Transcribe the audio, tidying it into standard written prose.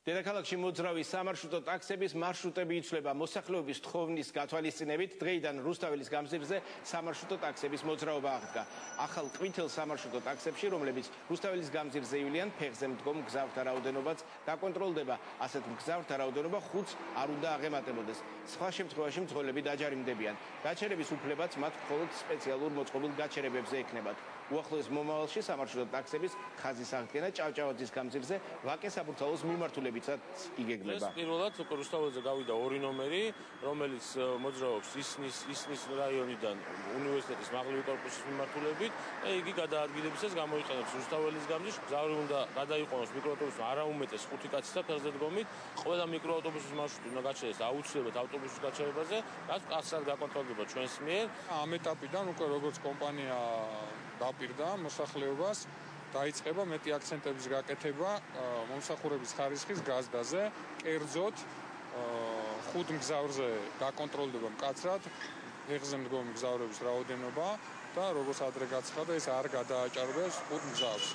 დედაქალაქში მოძრავი სამარშრუტო ტაქსების მარშრუტები იცვლება მოსახლეობის თხოვნის გათვალისწინებით. დღეიდან რუსთაველის გამზირზე სამარშრუტო ტაქსების მოძრაობა აღდგა. ახალ ყვითელ სამარშრუტო ტაქსებში, რომლებიც რუსთაველის გამზირზე ივლიან, ფეხზე მდგომ მგზავრთა რაოდენობაც დაკონტროლდება. ასეთ მგზავრთა რაოდენობა 5-ს არ უნდა აღემატებოდეს. სხვა შემთხვევაში მძღოლები დაჯარიმდებიან. გაჩერების უფლებაც მათ მხოლოდ სპეციალურ მოწყობილ გაჩერებებზე ექნებათ. უახლოეს მომავალში სამარშრუტო ტაქსების ხაზის აღდგენა ჭავჭავაძის გამზირზე ვაკე საბურთალოს მიმართულებითაც იგეგმება. პირველად რუსთაველზე გავიდა 2 ნომერი, რომელიც მოძრაობს ისნის რაიონიდან უნივერსიტეტის მაღლივი კორპუსის მიმართულებით. იგი გადაადგილებისას გამოიყენებს რუსთაველის გამზირს. მგზავრი უნდა გადაიყვანოს მიკროავტობუსში არაუმეტეს 5 კაცი და ფეხზე დგომით. ყველა მიკროავტობუსის მარშრუტი უნდა გაჩერდეს აუცილებლად ავტობუსის გაჩერებაზე, რაც კაცად გაკონტროლდება ჩვენს მიერ. ამ ეტაპიდან უკვე როგორც კომპანია დაპირდა მოსახლეობას, დაიწყება მეტი აქცენტების გაკეთება მომსახურების ხარისხის გაზდაზე, კერძოდ 5 მგზავრზე დაკონტროლდება მკაცრად ფეხზე მდგომი მგზავრების რაოდენობა და როგორც ადრე გაცხადა, ეს არ გადააჭარბებს 5 მგზავრს.